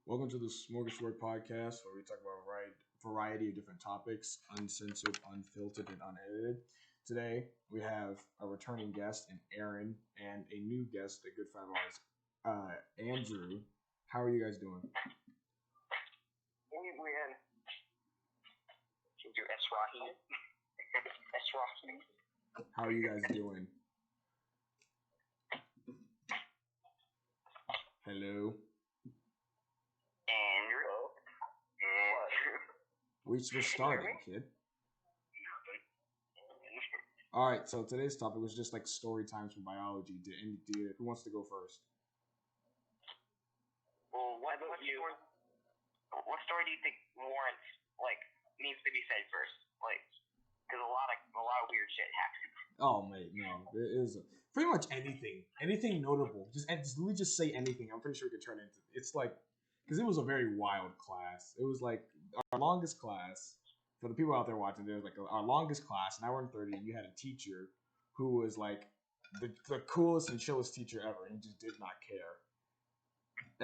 Welcome to the Smorgasbord Podcast, where we talk about a variety of different topics, uncensored, unfiltered, and unedited. Today, we have a returning guest in Aaron and a new guest, a good friend of ours, Andrew. How are you guys doing? We're in. Should do Esrahi. Esrahi. How are you guys doing? Hello? Andrew. We're starting, kid. All right, so today's topic was just like story times from biology. Who wants to go first? Well, what story do you think warrants needs to be said first? Because a lot of weird shit happens. Oh mate, no, it is pretty much anything notable. Let me just say anything. I'm pretty sure it could turn into. It's like because it was a very wild class. It was like our longest class. For the people out there watching, there was like our longest class, and I were in 30. You had a teacher who was like the coolest and chillest teacher ever, and he just did not care.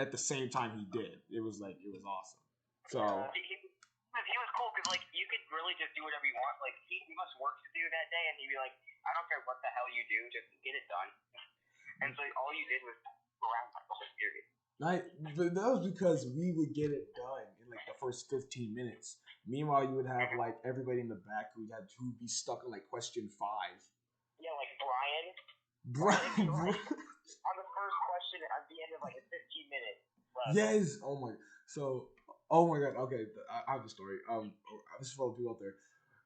At the same time, he did. It was awesome. So he was cool because you could really just do whatever you want. He gave us work to do that day, and he'd be like, "I don't care what the hell you do, just get it done." And so all you did was go around the whole period. But that was because we would get it done in like the first 15 minutes. Meanwhile, you would have like everybody in the back who'd be stuck on like question 5. Yeah, like Brian. Brian. On the first question at the end of like a 15 minutes. Yes. Oh my God. Okay, I have a story. This is for the people out there.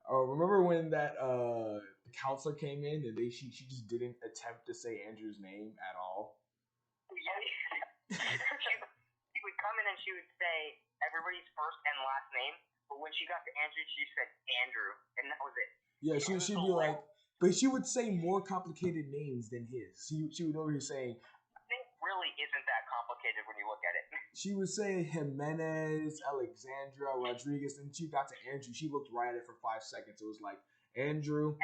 Remember when that the counselor came in and she just didn't attempt to say Andrew's name at all? Yeah. She would come in and she would say everybody's first and last name, but when she got to Andrew, she said Andrew, and that was it. Yeah, she'd be like, but she would say more complicated names than his. She would over here saying, it really isn't that complicated when you look at it. She would say Jimenez, Alexandra, Rodriguez, and she got to Andrew. She looked right at it for 5 seconds. It was like, Andrew,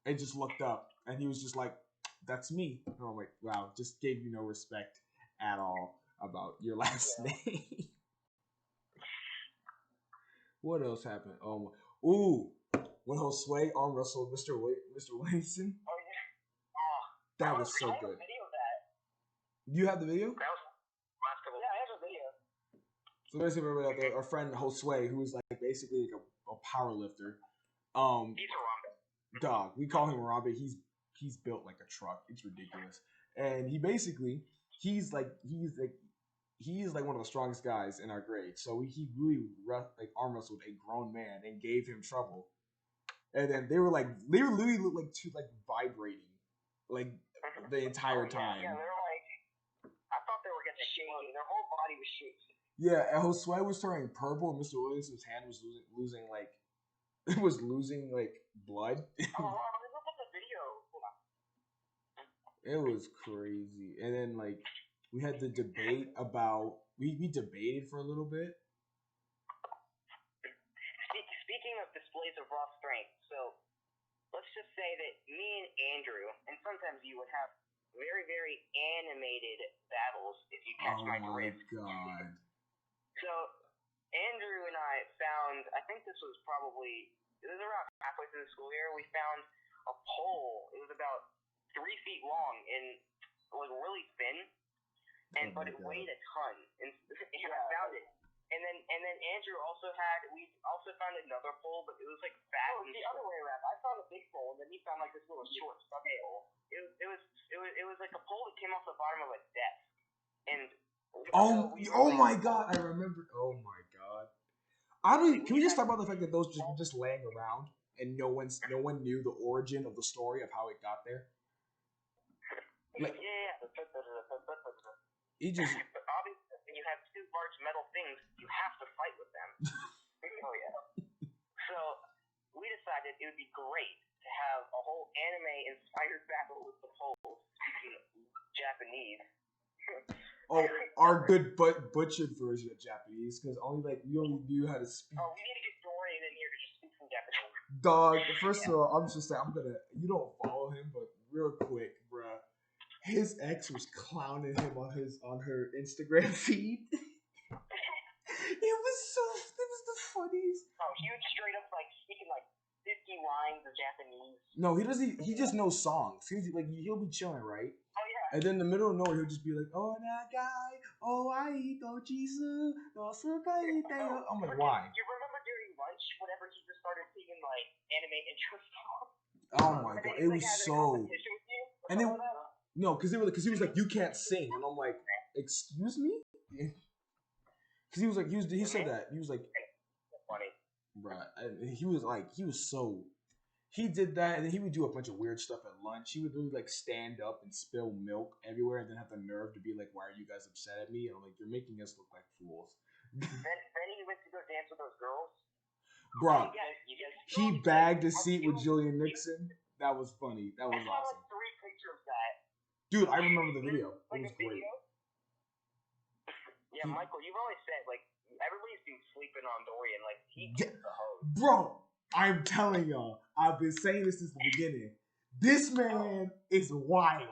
and just looked up, and he was just like, that's me. And I'm like, wow, just gave you no respect at all about your last name. What else happened? When Josue arm wrestled Mr. Williamson. Oh yeah. That was so good. I have a video of that. You have the video? That was last couple. Yeah, I have a video. So basically, everybody out there, our friend Josue, who is like basically like a power lifter. He's a Harambe. Dog. We call him Harambe. He's built like a truck. It's ridiculous. And he's like one of the strongest guys in our grade. So he really arm wrestled a grown man and gave him trouble. And then they literally looked like two like vibrating like the entire time. Yeah, they were like, I thought they were getting shaky. Their whole body was shaky. Yeah, and Josue was turning purple, and Mr. Williamson's hand was losing blood. Oh, look at the video. Hold on. It was crazy. And then we had the debate about we debated for a little bit. Speaking of displays of raw strength, so let's just say that me and Andrew, and sometimes you would have very, very animated battles if you catch my drift. Oh my God. So Andrew and I found, I think it was around halfway through the school year, we found a pole. It was about 3 feet long and it was really thin, but it weighed a ton. And I found it. And then Andrew we also found another pole, but it was like fat. Oh, the other way around. I found a big pole, and then he found like this little short stubby pole. It was like a pole that came off the bottom of a desk. And oh my God, I remember. Oh my God. Can we just talk about the fact that those were just laying around and no one knew the origin of the story of how it got there? Yeah. He just. Obviously, when you have 2 large metal things, you have to fight with them. Oh yeah. So we decided it would be great to have a whole anime-inspired battle with the poles in Japanese. Oh, our good butchered version of Japanese, because we only knew how to speak. Oh, we need to get Dorian in here to just speak some Japanese. Dog, first of all, I'm just saying, you don't follow him, but real quick, bruh. His ex was clowning him on her Instagram feed. It was the funniest. Oh, he would straight up like speaking like 50 lines of Japanese. No, he doesn't. He just knows songs. He'll be chilling, right? Oh yeah. And then in the middle of nowhere, he'll just be like, "Oh, that guy, oh, I don't Jesus, no, I'm like, why? You remember during lunch whenever he just started singing like anime intro songs? Oh my god, it was so. And then no, because he was like, you can't sing, and I'm like, excuse me, because he was like, he said that he was like, funny, bruh, and he was so. He did that, and then he would do a bunch of weird stuff at lunch. He would really like stand up and spill milk everywhere, and then have the nerve to be like, "Why are you guys upset at me?" And I'm like, "You're making us look like fools." then he went to go dance with those girls. Bro, he bagged a seat with Jillian Nixon. That was funny. That was I saw awesome. like 3 pictures of that. Dude, I remember the video. It was great. Yeah, Michael, you've always said like everybody's been sleeping on Dorian. Like he gets the host. Bro, I'm telling y'all, I've been saying this since the beginning. This man is wild.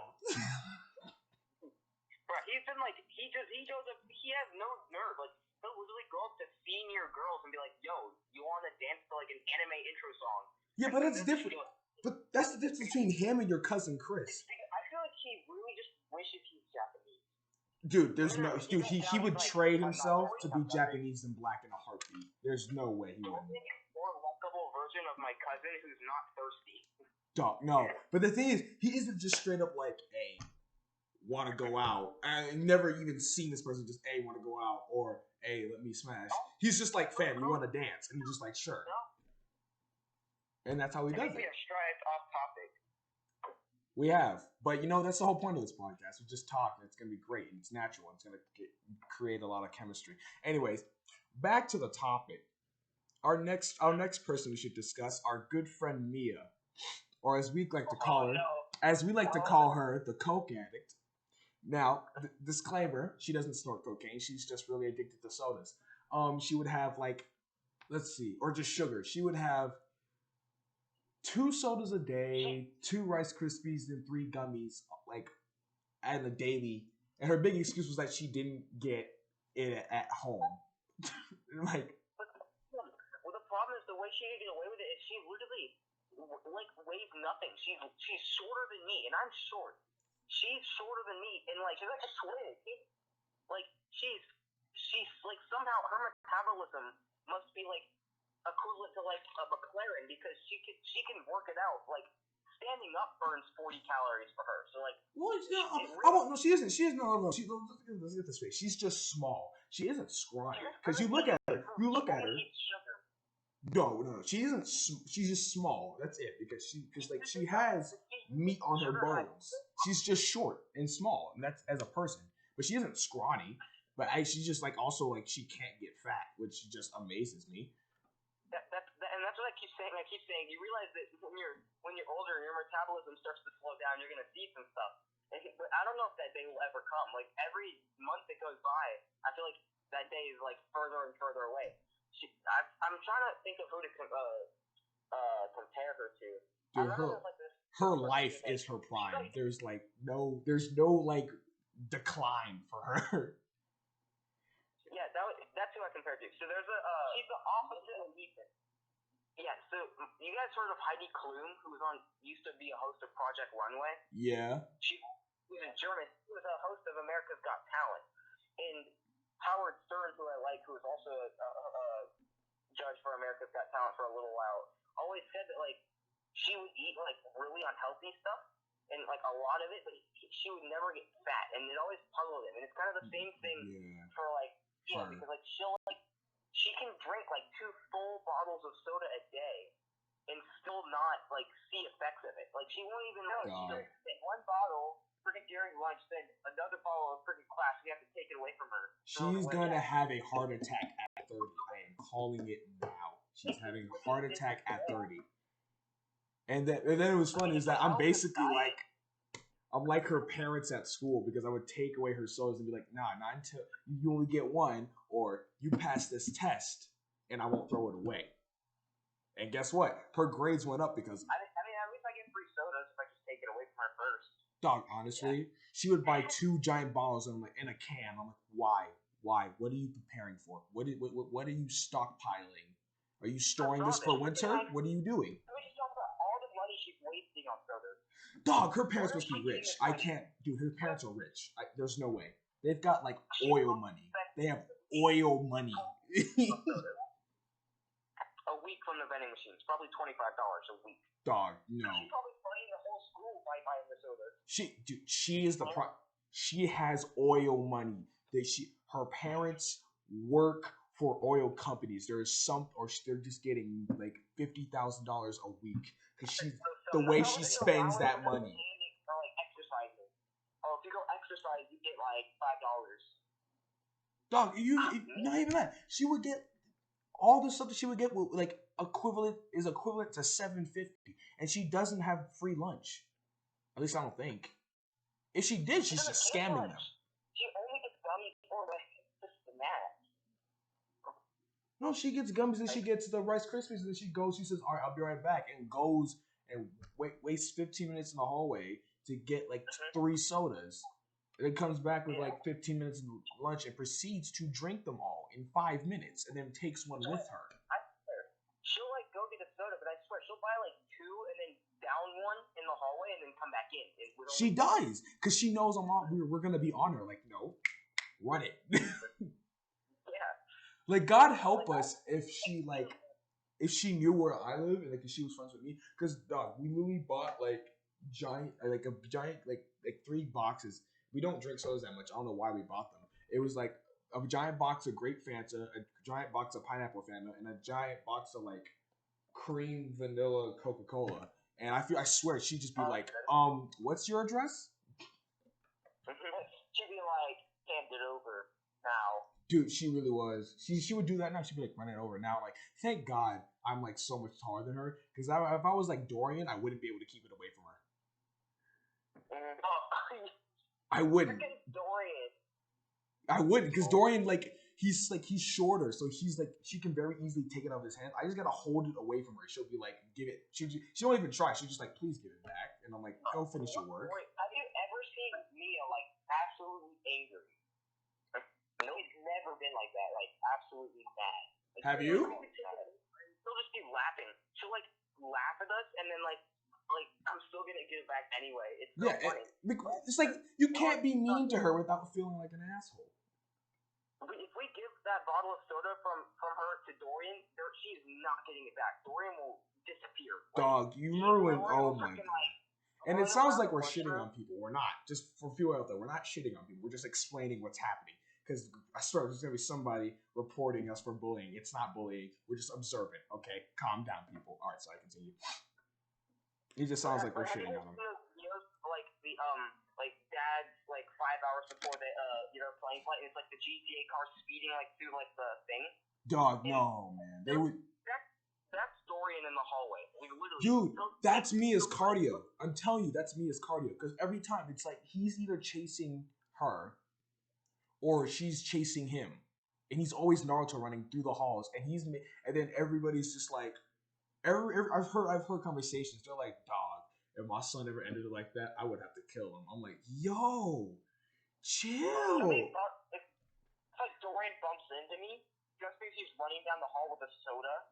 Bro, he's been like he goes up. He has no nerve. Like he'll literally go up to senior girls and be like, "Yo, you want to dance to like an anime intro song?" Yeah, but that's different. But that's the difference between him and your cousin Chris. I feel like he really just wishes he's Japanese. Dude, there's no dude. He would trade himself to be Japanese and black in a heartbeat. There's no way he wouldn't. More likable version of my cousin who's not thirsty. Dog, no. But the thing is, he isn't just straight up like, "Hey, want to go out?" I never even seen this person just, "Hey, want to go out?" or "Hey, let me smash." He's just like, "Fam, you want to dance?" And he's just like, "Sure." And that's how he does it. We have strived off topic. We have, but that's the whole point of this podcast. We just talk, and it's gonna be great, and it's natural, and it's gonna create a lot of chemistry. Anyways, back to the topic. Our next person we should discuss, our good friend Mia, or as we like to call her, the coke addict. Now, disclaimer: she doesn't snort cocaine. She's just really addicted to sodas. She would have or just sugar. She would have 2 sodas a day, 2 Rice Krispies, and 3 gummies, like, at a daily. And her big excuse was that she didn't get it at home. Like, well, the problem is the way she can get away with it is she literally like weighs nothing. She's shorter than me, and I'm short. She's shorter than me, and like she's like a twin. Like she's like somehow her metabolism must be like equivalent to like a McLaren because she can work it out. Like standing up burns 40 calories for her. So like, she isn't. She is no. Let's get this straight. She's just small. She isn't scrawny. Because you look at her. No. She isn't. She's just small. That's it. Because she has meat on her bones. She's just short and small, and that's as a person. But she isn't scrawny. But she's just like also like she can't get fat, which just amazes me. That's what I keep saying. You realize that when you're older, your metabolism starts to slow down. You're gonna see some stuff. But I don't know if that day will ever come. Like every month that goes by, I feel like that day is like further and further away. I'm trying to think of who to compare her to. Dude, her life is her prime. There's no like decline for her. Yeah, that's who I compared to. So there's she's the opposite of Ethan. Yeah, so you guys heard of Heidi Klum, who used to be a host of Project Runway? Yeah. She was a German. She was a host of America's Got Talent. And Howard Stern, who I like, who was also a judge for America's Got Talent for a little while, always said that, like, she would eat, like, really unhealthy stuff, and, like, a lot of it, but she would never get fat, and it always puzzled him. And it's kind of the same thing for, like, because, like, she can drink, like, 2 full bottles of soda a day and still not, like, see effects of it. Like, she won't even know. She'll take 1 bottle freaking during lunch, then another bottle of freaking class. We have to take it away from her. She's going to have a heart attack at 30. I am calling it now. She's having a heart attack at 30. And then it was funny is that I'm basically like, I'm like her parents at school because I would take away her sodas and be like, nah, not until you only get 1, or you pass this test and I won't throw it away. And guess what? Her grades went up because I mean, at least I get free sodas if I just take it away from her first. Dog, honestly, she would buy 2 giant bottles and I'm like in a can. I'm like, why? Why? What are you preparing for? What are you stockpiling? Are you storing I this saw for this. winter? Like, What are you doing? she's talking about all the money she's wasting on sodas. Dog, her parents Where must is be she getting rich. this I money? can't, dude. Her parents are rich. There's no way. They've got like She oil must money. spend They have oil money. sodas. A week from the vending machines, probably $25 a week. Dog, no. She's probably funding the whole school by buying the sodas. She is the She has oil money. Her parents work for oil companies. There is they're just getting like $50,000 a week because the way she spends that money. Or like exercising. Oh, if you go exercise, you get like $5. Dog, not even that. She would get all the stuff that she would get like equivalent to $7.50, and she doesn't have free lunch. At least I don't think. If she did, she's just scamming them. She only gets gummies for like just the math. No, she gets gummies and she gets the Rice Krispies, and then she says, all right, I'll be right back, and goes and wastes 15 minutes in the hallway to get like 3 sodas. And then comes back with like 15 minutes of lunch and proceeds to drink them all in 5 minutes, and then takes one with her. I swear. She'll like go get a soda, but I swear she'll buy like 2 and then down one in the hallway and then come back in. She does, because she knows we're gonna be on her. Like, no, run it. Yeah. Like, God help us if she knew where I live and like if she was friends with me. Because dog, we literally bought like giant 3 boxes. We don't drink sodas that much. I don't know why we bought them. It was like a giant box of grape Fanta, a giant box of pineapple Fanta, and a giant box of like cream vanilla Coca-Cola. And I swear she'd just be like, what's your address? She'd be like, hand it over now. Dude, she really was. She would do that now. She'd be like, run it over now. Like, thank God I'm like so much taller than her. Because if I was like Dorian, I wouldn't be able to keep it away from her. I wouldn't. Dorian. I wouldn't, because Dorian he's shorter, so he's like she can very easily take it out of his hand. I just gotta hold it away from her. She'll be like, give it. She won't even try. She's just like, please give it back, and I'm like, go finish your work. Have you ever seen Mia like absolutely angry? No, he's never been like that. Like absolutely mad. Like, have you? She'll just be laughing. She'll like laugh at us, and then like I'm still gonna give it back anyway. It's so funny. It's like you can't be mean to her without feeling like an asshole. If we give that bottle of soda from her to Dorian, she's not getting it back. Dorian will disappear. Dog, you remember when? Oh my god! And it sounds like we're shitting on people. We're not. Just for people out there, we're not shitting on people. We're just explaining what's happening. Because I swear there's gonna be somebody reporting us for bullying. It's not bullying. We're just observant. Okay, calm down, people. All right, so I continue. He just sounds like we're shitting on him. Like the like dad's like 5 hours before the plane flight, and it's like the GTA car speeding like through like the thing. Dog, no man, they would. That's Dorian in the hallway. Like, literally. Dude, that's me as cardio. I'm telling you, that's me as cardio. Because every time it's like he's either chasing her, or she's chasing him, and he's always Naruto running through the halls, and then everybody's just like. I've heard conversations. They're like, dog, if my son ever ended it like that, I would have to kill him. I'm like, yo, chill. It's like Dorian bumps into me just because he's running down the hall with a soda.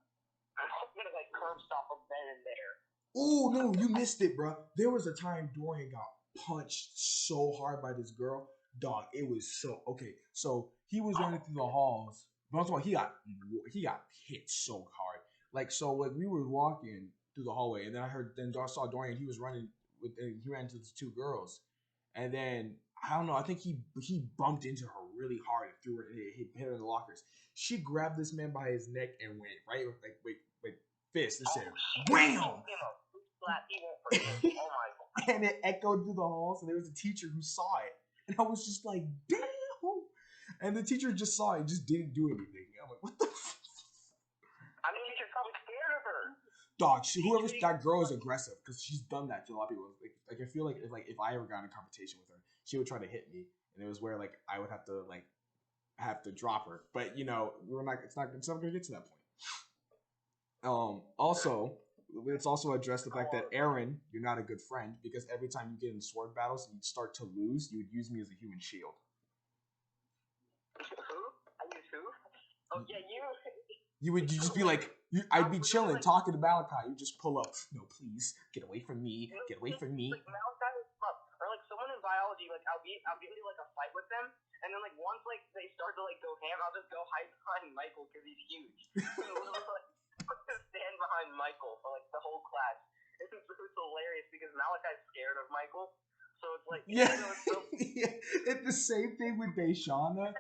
I'm gonna like curb stop him then and there. Oh no, you missed it, bro. There was a time Dorian got punched so hard by this girl, dog. It was so okay. So he was running through the halls, but he got hit so hard. Like, so like we were walking through the hallway, and then I saw Dorian. He was running he ran into the 2 girls, and then I don't know. I think he bumped into her really hard and threw her. Hit her in the lockers. She grabbed this man by his neck and went right with fist and said, "Wham!" Oh my god! And it echoed through the halls. And there was a teacher who saw it, and I was just like, "Damn!" And the teacher just saw it, and just didn't do anything. I'm like, "What the?" I mean, you're probably scared of her. Dog, that girl is aggressive because she's done that to a lot of people. Like I feel like if I ever got in a competition with her, she would try to hit me, and it was where like I would have to drop her. But you know, it's not gonna get to that point. Also, it's also addressed the fact that Aaron, you're not a good friend because every time you get in sword battles and you start to lose, you would use me as a human shield. Who? I use who? Oh yeah, you. You just be like, I'd be chilling, talking to Malachi. You just pull up. No, please, get away from me. Get away from me. Like Malachi was up, or like someone in biology. Like I'll get into like a fight with them, and then like once like they start to like go ham, I'll just go hide behind Michael because he's huge. I'll just stand behind Michael for like the whole class. It's hilarious because Malachi's scared of Michael, so it's like yeah, it's the same thing with Deshana,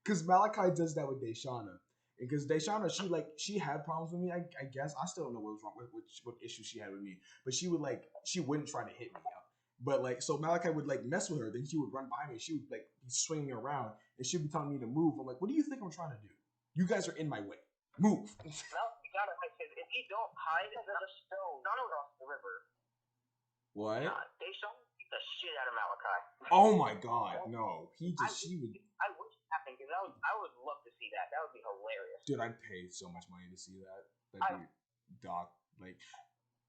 because Malachi does that with Deshana. Because Deshana, she had problems with me. I guess I still don't know what was wrong with what issue she had with me. But she wouldn't try to hit me up. But like, so Malachi would like mess with her. Then she would run by me. She would like be swinging around, and she'd be telling me to move. I'm like, what do you think I'm trying to do? You guys are in my way. Move. No, you gotta like if you don't hide, there's a stone. Don't cross the river. What? Deshana beat the shit out of Malachi. Oh my God, no. She would. I wish it happened because I would love to see that. That would be hilarious. Dude, I'd pay so much money to see that. That'd be doc. Like,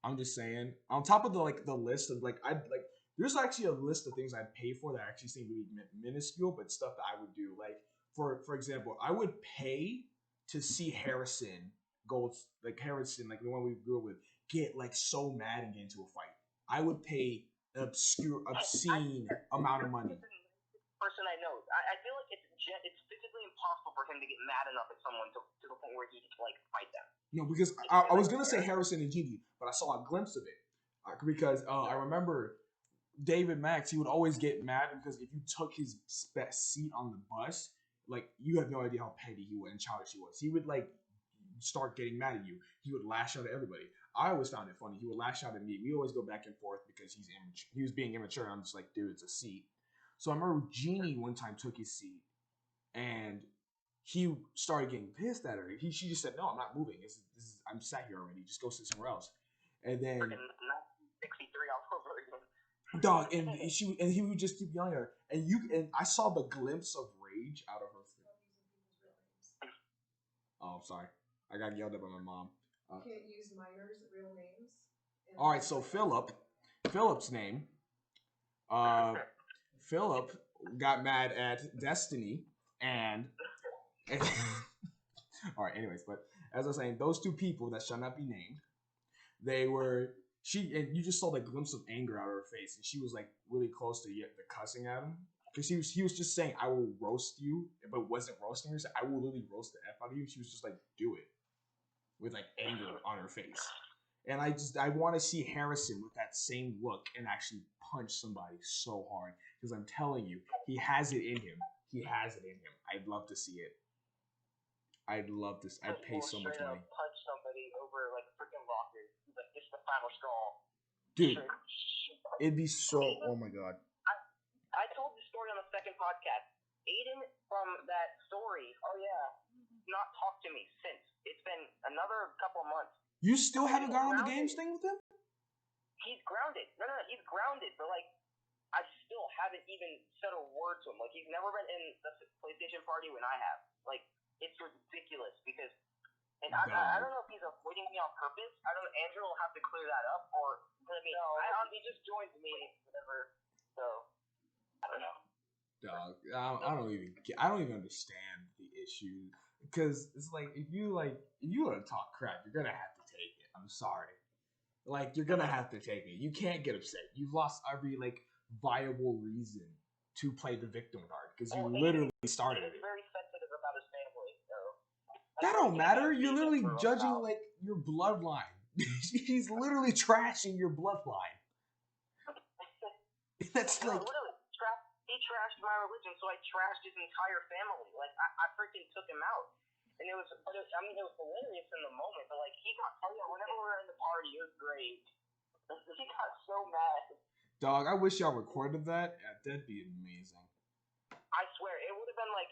I'm just saying. On top of the list of there's actually a list of things I'd pay for that actually seem really minuscule, but stuff that I would do. Like, for example, I would pay to see Harrison Harrison, like the one we grew up with, get like so mad and get into a fight. I would pay obscene amount of money. Person I know, I feel like it's physically impossible for him to get mad enough at someone to the point where he can like fight them. No, because I was gonna say Harrison and Gigi, but I saw a glimpse of it because I remember David Max. He would always get mad because if you took his seat on the bus, like you have no idea how petty he was and childish he was. He would like start getting mad at you. He would lash out at everybody. I always found it funny. He would lash out at me. We always go back and forth because he was being immature. And I'm just like, dude, it's a seat. So I remember Jeannie one time took his seat, and he started getting pissed at her. She just said, "No, I'm not moving. I'm sat here already. Just go sit somewhere else." And then 63 all over again. Dog, and he would just keep yelling at her, and I saw the glimpse of rage out of her face. Oh, I'm sorry. I got yelled at by my mom. Can't use minors' real names. All right, so Philip's name. Philip got mad at Destiny and all right. Anyways, but as I was saying, those two people that shall not be named, and you just saw the glimpse of anger out of her face, and she was like really close to the cussing at him because he was just saying, "I will roast you," but wasn't roasting her. She said, "I will literally roast the F out of you." She was just like, "Do it," with like anger on her face. And I want to see Harrison with that same look and actually punch somebody so hard because I'm telling you, he has it in him. He has it in him. I'd love to see it. I'd pay so much money. Punch somebody over like freaking lockers. Like it's the final straw. Dude, it'd be so. Oh my God. I told the story on the second podcast. Aiden from that story. Oh yeah, not talked to me since. It's been another couple of months. You still haven't gone on the games thing with him? He's grounded. No, he's grounded. But like, I still haven't even said a word to him. Like, he's never been in the PlayStation party when I have. Like, it's ridiculous because, and I don't know if he's avoiding me on purpose. I don't know. Andrew will have to clear that up, or I mean, he just joins me, whatever. So, I don't know. Dog, I don't even understand the issue because it's like if you want to talk crap, you're gonna have to take it. I'm sorry, like you're gonna have to take it. You can't get upset. You've lost every like viable reason to play the victim card because you literally started it. He's very sensitive about his family, so that don't matter. You're literally judging like your bloodline. He's literally trashing your bloodline. That's like. He trashed my religion, so I trashed his entire family. Like, I freaking took him out. And it was hilarious in the moment, but, like, he got, whenever we were in the party, it was great. He got so mad. Dog, I wish y'all recorded that. Yeah, that'd be amazing. I swear, it would have been like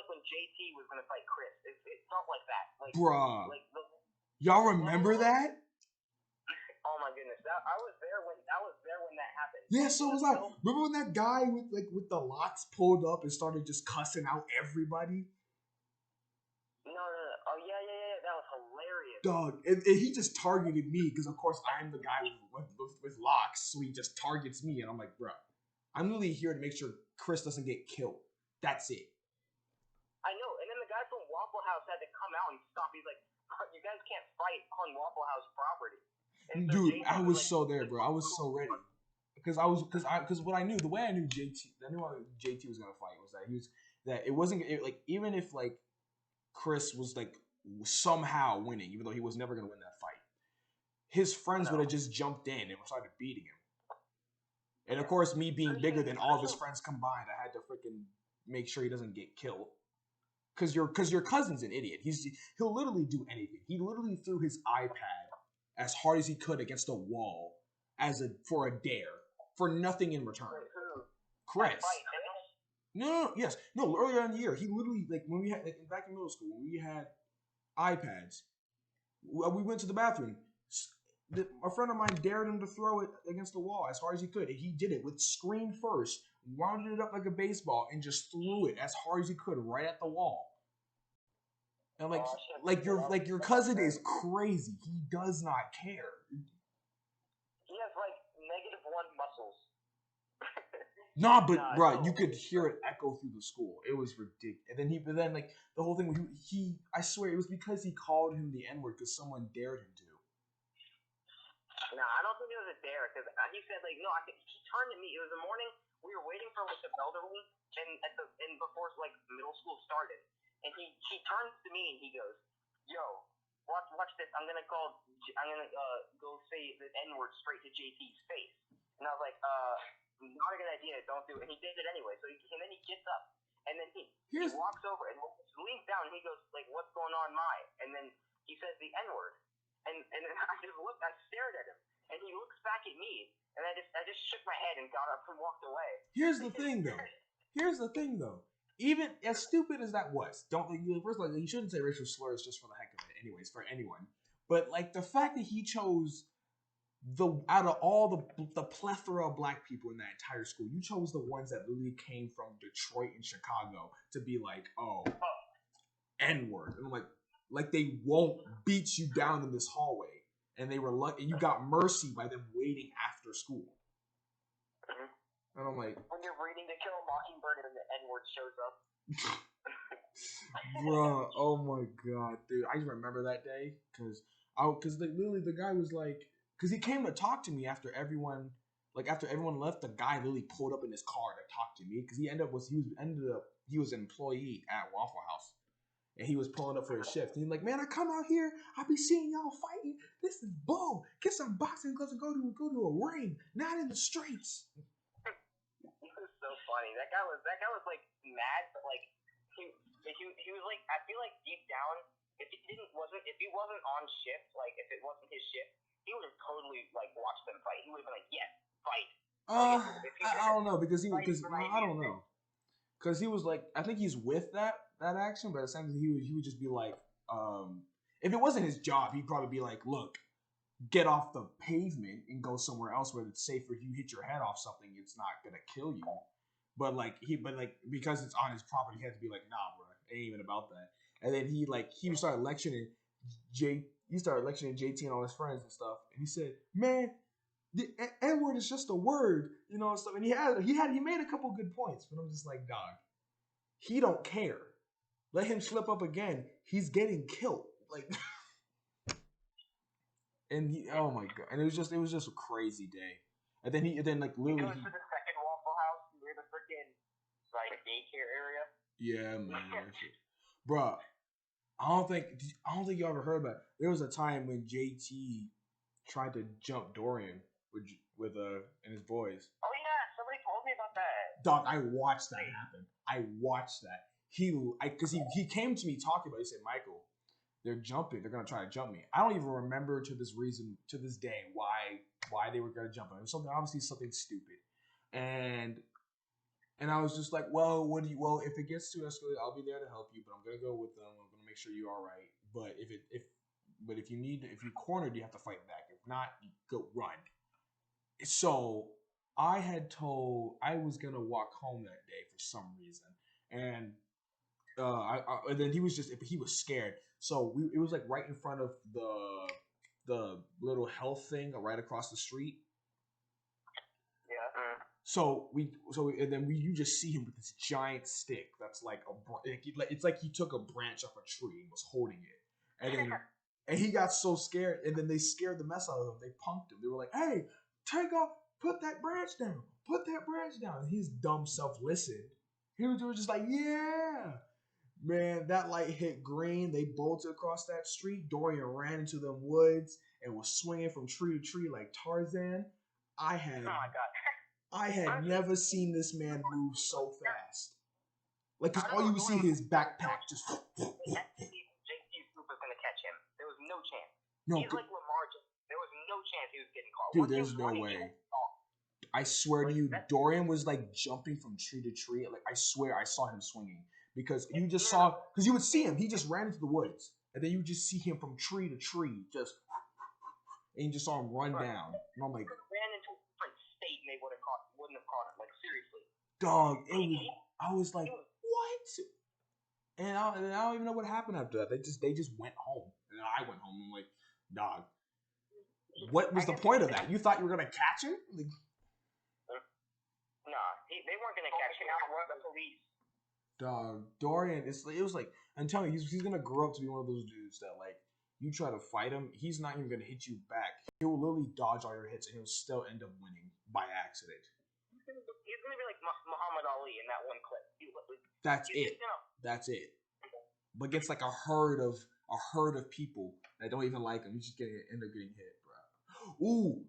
when JT was going to fight Chris. It felt like that. Like, bruh. Like, y'all remember that? Oh my goodness, I was there when that happened. Yeah, so was I. Remember when that guy with the locks pulled up and started just cussing out everybody? No. Oh yeah. That was hilarious. Dog, and he just targeted me because of course I'm the guy with locks, so he just targets me, and I'm like, bro, I'm really here to make sure Chris doesn't get killed. That's it. I know. And then the guy from Waffle House had to come out and stop. He's like, you guys can't fight on Waffle House property. And so Dude, JT I was like, so there, bro. I was so ready. Because what I knew, the way I knew JT was gonna fight was that it wasn't like, even if like Chris was like somehow winning, even though he was never gonna win that fight, his friends would have just jumped in and started beating him. And of course, me being bigger than all of his friends combined, I had to freaking make sure he doesn't get killed. Because your cousin's an idiot. He'll literally do anything. He literally threw his iPad as hard as he could against a wall for a dare for nothing in return. Chris. No, earlier in the year, he literally, like, when we had, like, back in middle school, when we had iPads, we went to the bathroom. A friend of mine dared him to throw it against the wall as hard as he could. And he did it with screen first, wound it up like a baseball, and just threw it as hard as he could right at the wall. And like your cousin is crazy. He does not care. He has like -1 muscles. Nah, but bro, you could hear it echo through the school. It was ridiculous. And then like the whole thing, I swear it was because he called him the N-word because someone dared him to. No, I don't think it was a dare, because he said, like, no, he turned to me. It was the morning. We were waiting for, like, the bell to ring, and before, like, middle school started. And he turns to me, and he goes, yo, watch this. I'm going to go say the N-word straight to JT's face. And I was like, not a good idea. Don't do it. And he did it anyway. And then he gets up, and then he walks over and leans down, and he goes, like, what's going on, Mai? And then he says the N-word. And then I stared at him, and he looks back at me, and I just shook my head and got up and walked away. Here's the thing, though. Even as stupid as that was, first of all, you shouldn't say racial slurs just for the heck of it, anyways, for anyone. But like the fact that he chose out of all the plethora of black people in that entire school, you chose the ones that literally came from Detroit and Chicago to be like, oh, N-word, and I'm like they won't beat you down in this hallway, and they were lucky. You got mercy by them waiting after school. And I'm like, when you're reading To Kill a Mockingbird and the N-word shows up. Bro, oh my god, dude! I just remember that day because literally the guy was like, because he came to talk to me after everyone left. The guy literally pulled up in his car to talk to me because he was an employee at Waffle House. And he was pulling up for his shift. And he's like, man, I come out here, I be seeing y'all fighting. This is bull. Get some boxing gloves and go to a ring, not in the streets. He was so funny. That guy was like mad, but like he was like, I feel like deep down, if he wasn't on shift, like if it wasn't his shift, he would have totally like watched them fight. He would have been like, yes, fight. I don't know because I don't know. Because he was like, I think he's with that action, but essentially he would just be like, if it wasn't his job, he'd probably be like, look, get off the pavement and go somewhere else where it's safer. If you hit your head off something, it's not gonna kill you. But because it's on his property, he had to be like, nah, bro, it ain't even about that. And then he started lecturing JT and all his friends and stuff, and he said, man, the N-word is just a word, you know, and stuff. And he made a couple good points, but I'm just like, dog, he don't care. Let him slip up again. He's getting killed. Like, and oh my god, and it was just a crazy day. And then literally he goes to the second Waffle House near the freaking like daycare area. Yeah, man, bruh. I don't think you ever heard about it. There was a time when JT tried to jump Dorian with and his boys. Oh yeah, somebody told me about that. Dog, I watched that happen. I watched that. Because he came to me talking about it. He said, Michael, they're jumping. They're gonna try to jump me. I don't even remember to this day why they were gonna jump me. It was obviously something stupid. And I was just like, well, if it gets too escalated, I'll be there to help you, but I'm gonna go with them. I'm gonna make sure you're all right. But if you're cornered, you have to fight back. If not, you go run. So I was gonna walk home that day for some reason, and and then he was scared. So it was like right in front of the little health thing right across the street. Yeah. you just see him with this giant stick that's like it's like he took a branch off a tree and was holding it, and he got so scared, and then they scared the mess out of him. They punked him. They were like, "Hey, take off, put that branch down, put that branch down." And his dumb self listened. He was just like, "Yeah." Man, that light hit green. They bolted across that street. Dorian ran into them woods and was swinging from tree to tree like Tarzan. Oh my god. I had never seen this man move so fast. Like, cause all you would see his backpack just. JT's group was gonna catch him. There was no chance. No, he's like Lamar. There was no chance he was getting caught. Dude, there's no way. I swear to you, Dorian was like jumping from tree to tree. Like, I swear, I saw him swinging because you just saw, because you would see him. He just ran into the woods, and then you would just see him from tree to tree, just, and you just saw him run down. And I'm like, ran into a different state, and they wouldn't have caught him. Like, seriously. Dog, I was like, what? And I don't even know what happened after that. They just went home, and I went home. I'm like, dog, what was the point of that? You thought you were gonna catch him? Like, nah, they weren't gonna catch him. Out the police. Dog, Dorian, it was like, I'm telling you, he's gonna grow up to be one of those dudes that, like, you try to fight him, he's not even gonna hit you back. He'll literally dodge all your hits, and he'll still end up winning by accident. He's gonna be like Muhammad Ali in that one clip. That's it. But gets like a herd of people that don't even like him. He's just end up getting hit, bro. Ooh.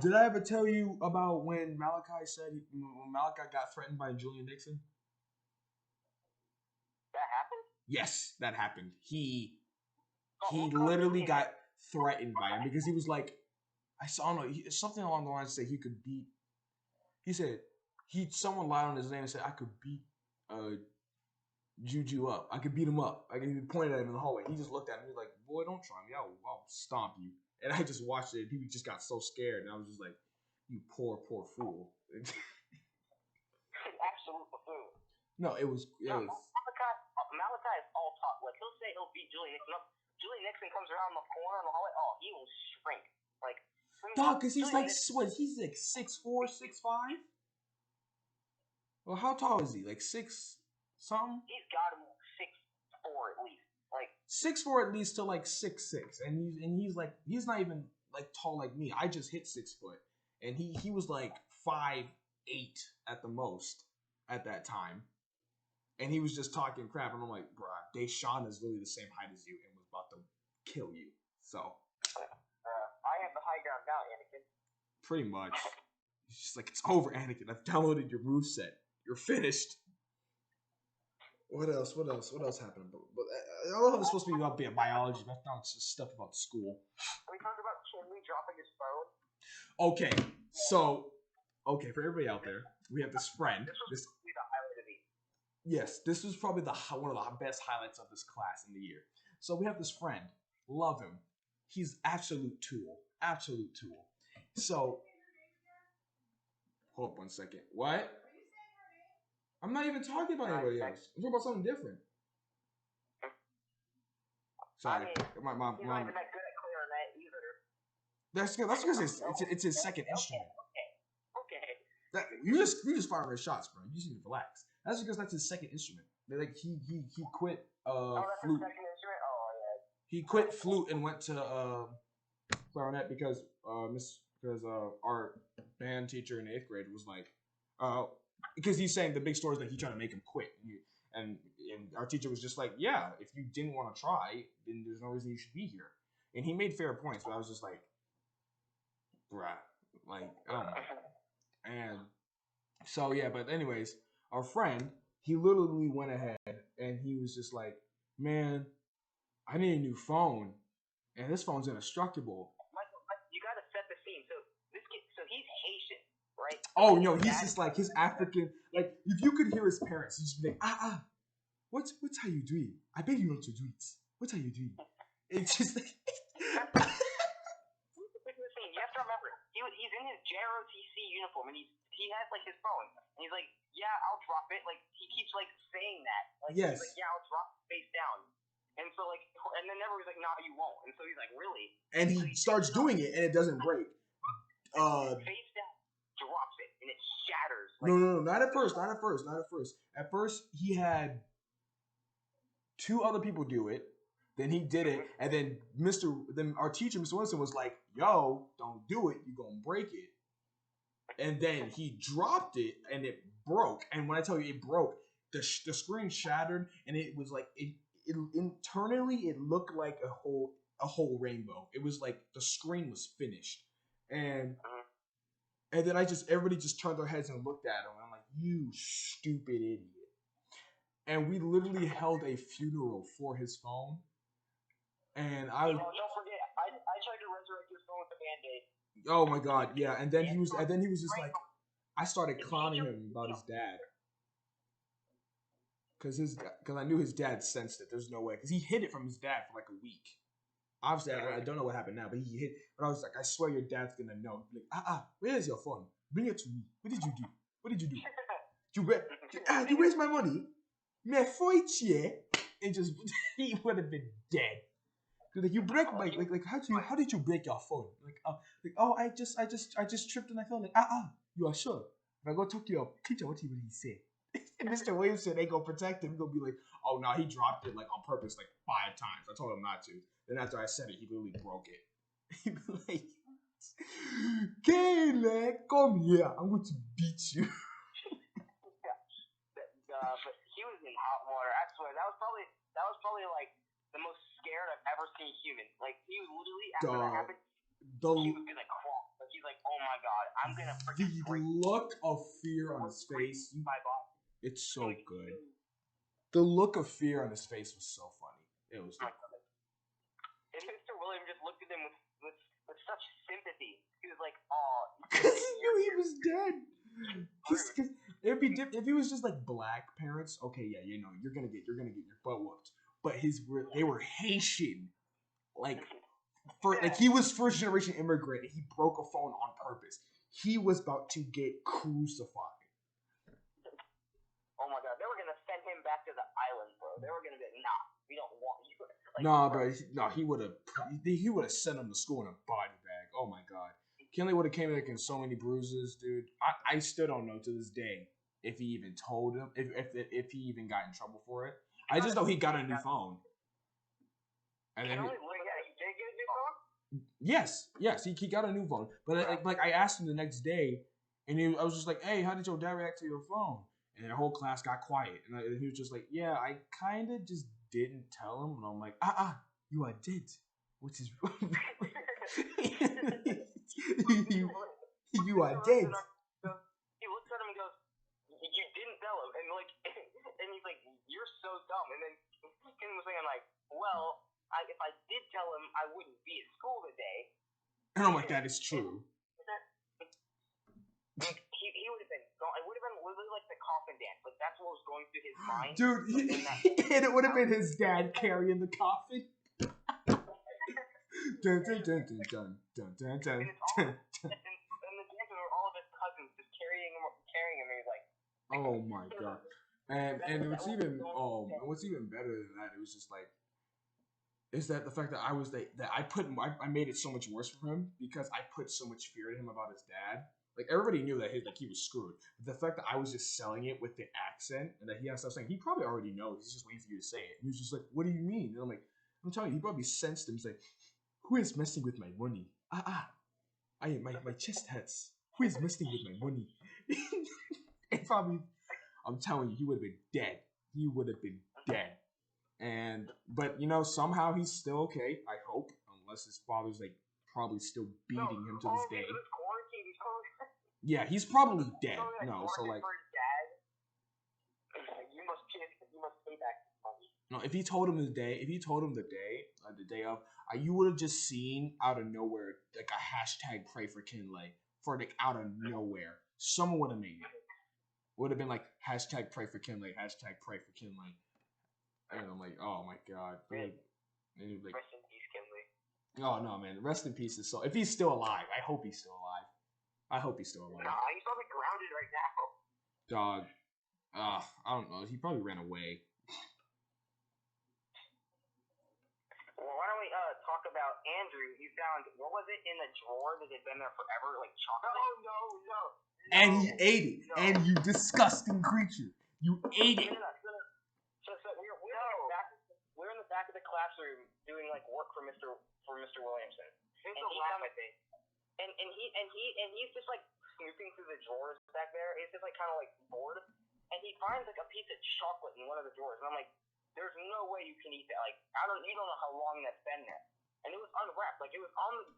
Did I ever tell you about when Malachi got threatened by Julian Nixon? That happened? Yes, that happened. He literally got threatened by him because he was like, something along the lines that he could beat. He said someone lied on his name and said I could beat Juju up. I could beat him up. He pointed at him in the hallway. He just looked at him. He was like, "Boy, don't try me. I'll stomp you." And I just watched it. He just got so scared, and I was just like, "You poor fool." Absolute fool. No, it was. Malachi is all talk. Like, he'll say he'll beat Julian Nixon up. Julian Nixon comes around the corner in the hallway. Oh, he will shrink. Like, dog, because he's like, what? He's like 6'4", 6'5". Well, how tall is he? Like 6 something? He's got to be 6'4" at least. Like 6'4" at least to like 6'6", and he's like, he's not even like tall like me. I just hit 6 foot, and he was like 5'8" at the most at that time, and he was just talking crap, and I'm like, bruh, Deshaun is really the same height as you and was about to kill you. So I have the high ground now, Anakin. Pretty much. It's just like, it's over, Anakin. I've downloaded your moveset. You're finished. What else happened? But I don't know if it's supposed to be about biology, but now it's just stuff about school. Can we talk about Chinley dropping his phone? Okay, so, for everybody out there, we have this friend. This was the highlight of the Yes, this was probably one of the best highlights of this class in the year. So we have this friend. Love him. He's absolute tool. So, hold up 1 second. What? I'm not even talking about anybody else. I'm talking about something different. Sorry, my mom. He's not even that good at clarinet either. That's because it's his second instrument. Okay. You just firing his shots, bro. You just need to relax. That's because that's his second instrument. Like he quit that's flute. his second instrument? Oh yeah. He quit flute and went to clarinet because our band teacher in 8th grade was like, because he's saying the big story is that he tried to make him quit, and our teacher was just like, yeah, if you didn't want to try, then there's no reason you should be here. And he made fair points, but I was just like, bruh, like, I don't know. And so yeah, but anyways, our friend, he literally went ahead and he was just like, man, I need a new phone, and this phone's indestructible. Michael, you gotta set the scene. So he's Haitian, right? Oh no, he's just like his African. Like, if you could hear his parents, he'd just be like, what's how you doing? I bet you know to do it. What's how you doing? It's just like. You have to remember, he's in his JROTC uniform, and he has like his phone, and he's like, yeah, I'll drop it. Like, he keeps like saying that. Like, yes. He's like, yeah, I'll drop it face down. And so like, and then everybody's like, no, you won't. And so he's like, really? And he starts doing it, and it doesn't break. Face down, drops it. and it shatters. No, not at first. At first, he had 2 other people do it. Then he did it, and then our teacher, Mr. Winston, was like, "Yo, don't do it. You're gonna break it." And then he dropped it, and it broke. And when I tell you it broke, the screen shattered, and it was like it internally it looked like a whole rainbow. It was like the screen was finished, and then everybody just turned their heads and looked at him. And I'm like, "You stupid idiot!" And we literally held a funeral for his phone. And don't forget, I tried to resurrect your phone with a Band-Aid. Oh my god, yeah. And then he was just like, I started clowning him about his dad. Because I knew his dad sensed it. There's no way. Because he hid it from his dad for like a week. Obviously, I don't know what happened now, but he hid. But I was like, I swear your dad's gonna know. Like, where's your phone? Bring it to me. What did you do? You waste my money? Me fight you. And just, he would have been dead. Like, you break my like how did you break your phone? I just tripped and I fell. Like, you are sure? If I go talk to your teacher, what will he say? And Mr. Williamson ain't gonna protect him. He's gonna be like, oh no, he dropped it like on purpose like 5 times. I told him not to. Then after I said it, he literally broke it. He'd be like, Kayla, come here. I'm going to beat you. But he was in hot water. I swear that was probably like the most scared I've ever seen human. Like, he was literally, after that happened, he was gonna crawl. Like, he's like, oh my god, I'm gonna freaking break. The look of fear on his face, it's so good. The look of fear on his face was so funny. It was. And Mr. William just looked at him with such sympathy. He was like, oh. Because he knew he was dead. It'd be different if he was just like black parents. Okay, yeah, you know, you're gonna get your butt whooped. But they were Haitian, like he was first generation immigrant. And he broke a phone on purpose. He was about to get crucified. Oh my god, they were gonna send him back to the island, bro. They were gonna be, nah, we don't want you. Like, nah, bro, he would have sent him to school in a body bag. Oh my god, Kinley would have came back in so many bruises, dude. I still don't know to this day if he even told him if he even got in trouble for it. I just know he got a new phone. And then he did get a new phone? Yes, he got a new phone. But like I asked him the next day, and I was just like, "Hey, how did your dad react to your phone?" And the whole class got quiet, and he was just like, "Yeah, I kind of just didn't tell him." And I'm like, you are dead. What is wrong? You are dead. He looks at him and goes, "You didn't tell him," and like, and he's like, "You're so dumb." And then Kim was saying like, "Well, if I did tell him, I wouldn't be at school today." And I'm like, that is true. He would have been gone. It would have been literally like the coffin dance. Like, that's what was going through his mind. Dude, and it would have been his dad carrying the coffin. Dun dun dun dun dun dun dun dun. And the dancers were all of his cousins just carrying him, and he's like, oh my god. And what's even better than that, it was just like, is that the fact that I made it so much worse for him because I put so much fear in him about his dad. Like, everybody knew that he was screwed. But the fact that I was just selling it with the accent and that he has to stop saying, he probably already knows. He's just waiting for you to say it. And he was just like, what do you mean? And I'm like, I'm telling you, he probably sensed him. He's like, who is messing with my money? My chest hurts. Who is messing with my money? And probably, I'm telling you, he would have been dead. He would have been dead. But you know, somehow he's still okay. I hope, unless his father's like probably still beating him to this day. Yeah, he's probably dead. No, so like, you must pay back his money. No, if he told him the day of, you would have just seen out of nowhere like a hashtag pray for Kinley for like out of nowhere. Someone would have made it. Would have been like hashtag pray for Kinley, hashtag pray for Kinley. And I'm like, oh my god. And he'd be like, rest in peace, Kinley. Oh no, man, rest in peace. So if he's still alive, I hope he's still alive. I hope he's still alive. Nah, he's probably grounded right now. Dog. I don't know. He probably ran away. Well, why don't we talk about about Andrew, you found, what was it in the drawer that had been there forever, like chocolate? No. And he ate it. No. And you disgusting creature. You ate it. So we're in the back of the classroom doing like work for Mr. Williamson. And he's just like snooping through the drawers back there. He's just like kind of like bored. And he finds like a piece of chocolate in one of the drawers. And I'm like, there's no way you can eat that. Like, you don't know how long that's been there. And it was unwrapped. Like, it was unwrapped.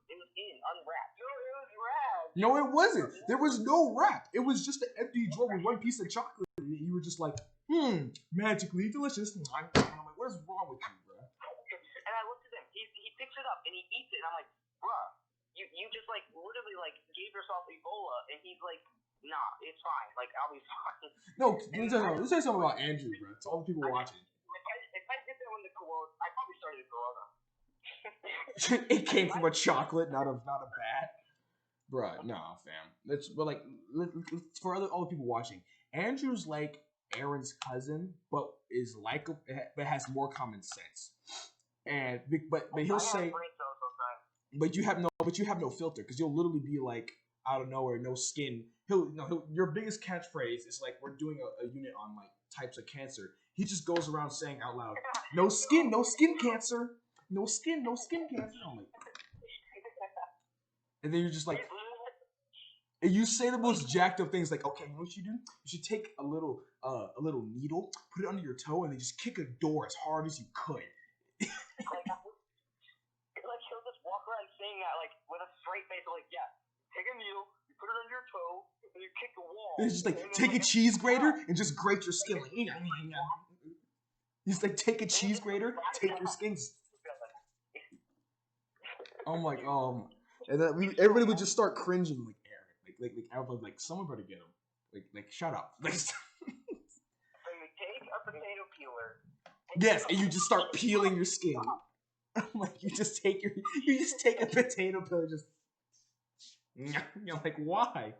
No, it was wrapped. No, it wasn't. There was no wrap. It was just an empty drawer with one piece of chocolate. And you were just like, magically delicious. And I'm like, what is wrong with you, bro? And I looked at him. He picks it up and he eats it. And I'm like, bruh, you just like literally like gave yourself Ebola. And he's like, nah, it's fine. Like, I'll be fine. No, let's say something about Andrew, bro. To all the people watching. If I did that when the corona, I probably started the corona. It came from a chocolate, not a bat. Bruh, nah, fam. For all the people watching, Andrew's like Aaron's cousin, but has more common sense. And but he'll say, but you have no filter, because you'll literally be like out of nowhere, no skin. Your biggest catchphrase is like, we're doing a unit on like types of cancer. He just goes around saying out loud, no skin cancer. No skin cancer. I'm like, and then you're just like, and you say the most jacked up things like, okay, you know what you do? You should take a little needle, put it under your toe, and then just kick a door as hard as you could. Like he'll just walk around saying that like with a straight face, like, yeah, take a needle, you put it under your toe, and you kick the wall. And it's just like, take a cheese grater and just grate your skin. Like, he's like, take a cheese grater, take your skin. I'm like, and then everybody would just start cringing, like Eric, like everybody, like someone better get him, like shut up. Like, so you take a potato peeler. Yes, and you just start peeling your skin. I'm like, you just take a potato peeler, just, you're like, why?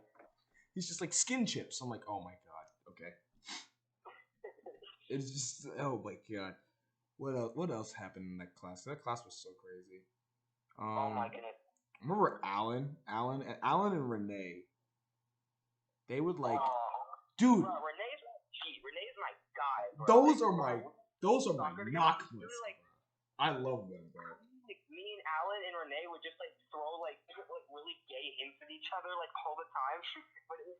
He's just like skin chips. I'm like, oh my god, okay. It's just, oh my god, what else happened in that class? That class was so crazy. Oh my goodness. Remember Alan and Renee? They would like, dude. Bro, Renee's my guy, bro. Those are my knockers. Like, I love them, bro. Like, me and Alan and Renee would just like throw like really gay hints at each other like all the time.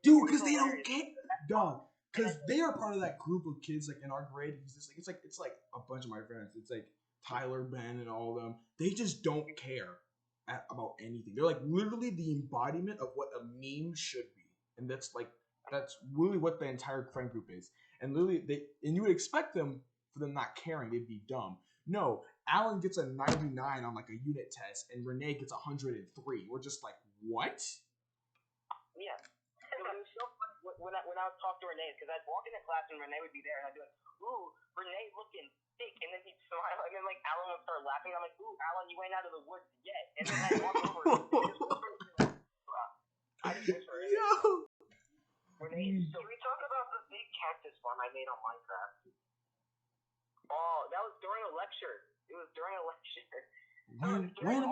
Dude, because they don't get, dog. Because they are part of that group of kids like in our grade. It's like a bunch of my friends. It's like Tyler, Ben, and all of them. They just don't care about anything. They're like literally the embodiment of what a meme should be, and that's really what the entire friend group is. And literally, you would expect them for them not caring. They'd be dumb. No, Alan gets a 99 on like a unit test, and Renee gets 103. We're just like, what? Yeah. It was so funny when I would talk to Renee, because I'd walk into class and Renee would be there, and I'd be like, ooh, Renee looking thick, and then he'd smile, and then like Alan would start laughing. I'm like, ooh, Alan, you ain't out of the woods yet. And then I'd walk over and I just whisper it. Yo. Renee, so we talk about the big cactus farm I made on Minecraft. Oh, that was during a lecture. It was during a lecture. When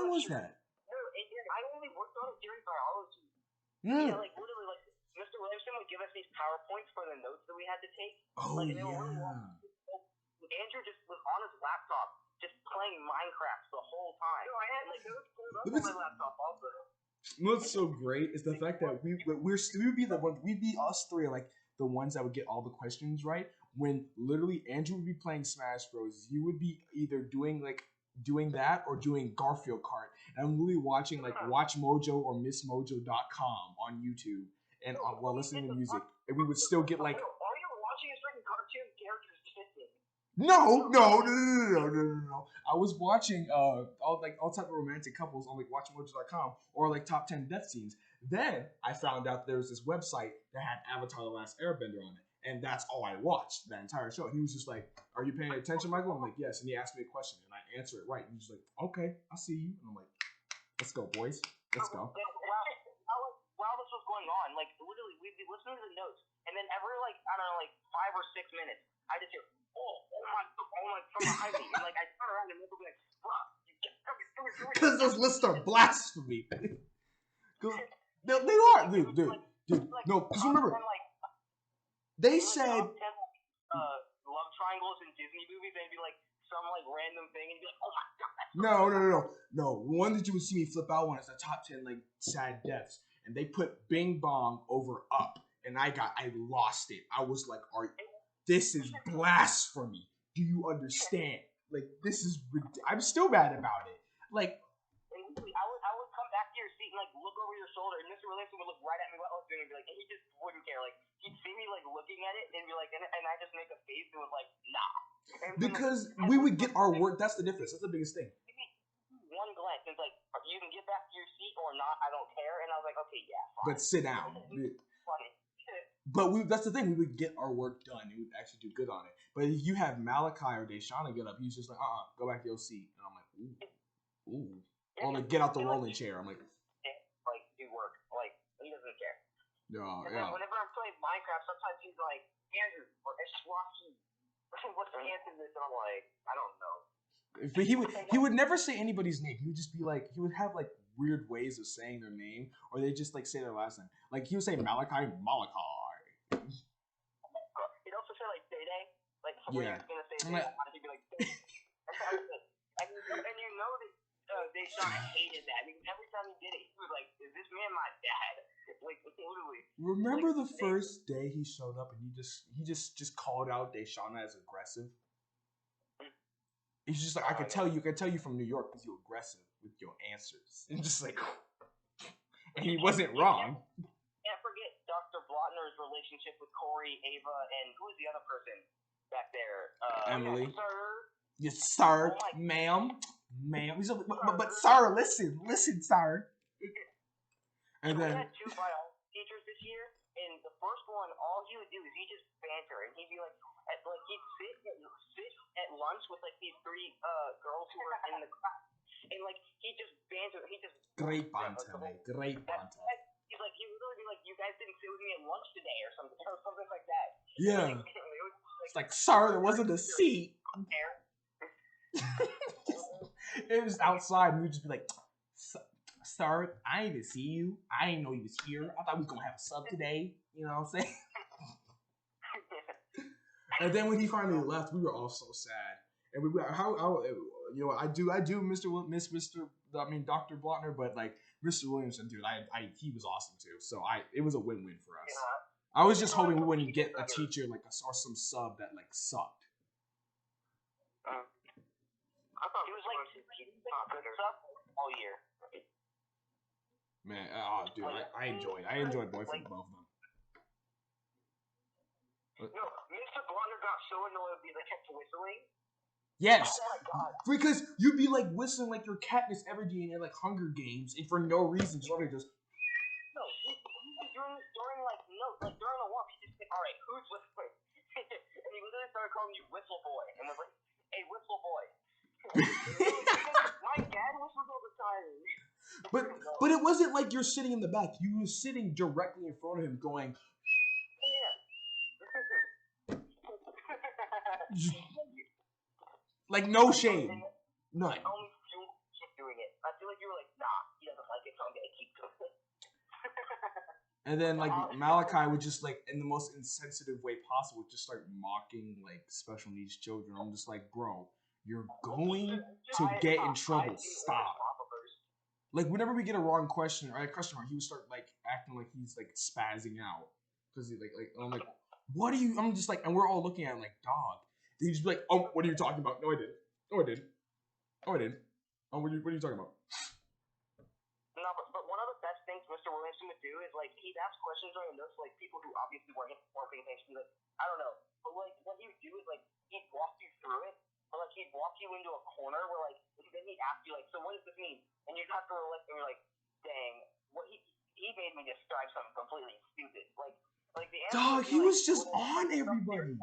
was that? No, I only worked on it during biology. Mm. Yeah, like literally, like Mr. Williamson would give us these PowerPoints for the notes that we had to take. Oh, like, yeah. Andrew just was on his laptop, just playing Minecraft the whole time. No, I had like notes pulled up on my laptop also. What's so great is the fact that we'd be us three, like the ones that would get all the questions right. When literally Andrew would be playing Smash Bros, you would be either doing that or doing Garfield Kart. And I'm literally watching like Watch Mojo or MissMojo.com on YouTube and while listening to music, and we would still get like. All you're watching is freaking cartoon characters kissing. No. I was watching all type of romantic couples on like WatchMojo.com or like top 10 death scenes. Then I found out there was this website that had Avatar: The Last Airbender on it, and that's all I watched that entire show. He was just like, "Are you paying attention, Michael?" I'm like, "Yes." And he asked me a question, and I answer it right. And he's like, "Okay, I see you." And I'm like, "Let's go, boys. Let's go." While this was going on, like literally, we'd be listening to the notes, and then every like I don't know, like 5 or 6 minutes, I just hear, oh my, from behind me, and like I turn around and Michael be like, "Bro, you get Because those lists are blasphemy. They are, dude. No, because remember, they said love triangles in Disney movies. They'd be like some like random thing, and you'd be like, oh my god. No. One that you would see me flip out one is the top 10 like sad deaths, and they put Bing Bong over Up, and I lost it. I was like, this is blasphemy. Do you understand? Like, this is I'm still mad about it. Like, I would come back to your seat and like look over your shoulder, and Mr. Williamson would look right at me while I was doing it, and be like, and he just wouldn't care. Like, he'd see me like looking at it and be like, and I just make a face and was like, nah. And because we would get our work. That's the difference. That's the biggest thing. One glance, it's like, you can get back to your seat or not. I don't care. And I was like, okay, yeah, fine. But sit down. Funny. But that's the thing. We would get our work done. We would actually do good on it. But if you have Malachi or Deshauna get up, he's just like, go back to your seat. And I'm like, ooh. Or like, get out the rolling chair. I'm like, do work. Like, he doesn't care. Yeah. Whenever I'm playing Minecraft, sometimes he's like, Andrew, or Eswaki, what's the answer to this? And I'm like, I don't know. But he would never say anybody's name. He would just be like, he would have like weird ways of saying their name, or they just like say their last name. Like he would say Malachi. He'd also say like Day Day, like someone was gonna say Day Day, he'd be like Day Day. And you know that Deshaun hated that because every time he did it, he was like, "Is this man my dad?" Like literally. Remember the first day he showed up and he just called out Deshauna as aggressive. He's just like, I can tell you from New York because you're aggressive with your answers. And just like, and he wasn't wrong. Can't forget Dr. Blotner's relationship with Corey, Ava, and who was the other person back there? Emily. Sir. Yes, sir, ma'am. He's like, but sir, listen, sir. And then we had 2 biology teachers this year, and the first one, all he would do is he just banter, and he'd be like he'd sit at lunch with like these 3 girls who were in the class, and like he just banter, great banter, mate, great banter. He's like, he would literally be like, you guys didn't sit with me at lunch today, or something like that. Yeah. It's like, sir, there wasn't a seat. It was outside, and we'd just be like, sir, I didn't even see you. I didn't know you was here. I thought we was gonna have a sub today. You know what I'm saying? And then when he finally left, we were all so sad. And I do miss Dr. Blotner, but like Mr. Williamson, dude, he was awesome too. So it was a win-win for us. I was just hoping we wouldn't get a teacher or some sub that like sucked. I thought he was like sub all year. Man, dude, I enjoyed both of them. No, Mr. Blotner got so annoyed they kept whistling. Yes, oh my God. Because you'd be like whistling like your Katniss Everdeen in like Hunger Games, and for no reason, just no, during the walk, he just said, "All right, who's whistling?" And he literally started calling you Whistle Boy, and was like, "Hey, Whistle Boy." My dad whistles all the time. But it wasn't like you're sitting in the back. You were sitting directly in front of him, going. Like no shame, none. Only you keep doing it. I feel like you were like, nah, he doesn't like it, so I'm gonna keep doing it. And then like Malachi would just like in the most insensitive way possible just start mocking like special needs children. I'm just like, bro, you're going to get in trouble. Stop. Like whenever we get a wrong question or a question mark, he would start like acting like he's like spazzing out because he like I'm like, what are you? I'm just like, and we're all looking at him like, dog. He'd just be like, oh, what are you talking about? No, I didn't. Oh, what are you talking about? No, but one of the best things Mr. Williamson would do is like he'd ask questions on the notes like people who obviously weren't paying attention. Like, I don't know, but like what he would do is like he'd walk you through it, or like he'd walk you into a corner where like then he'd ask you like, so what does this mean? And you'd have to reflect and you're like, dang, what he made me describe something completely stupid. Like the answer. Dog, he was just on everybody.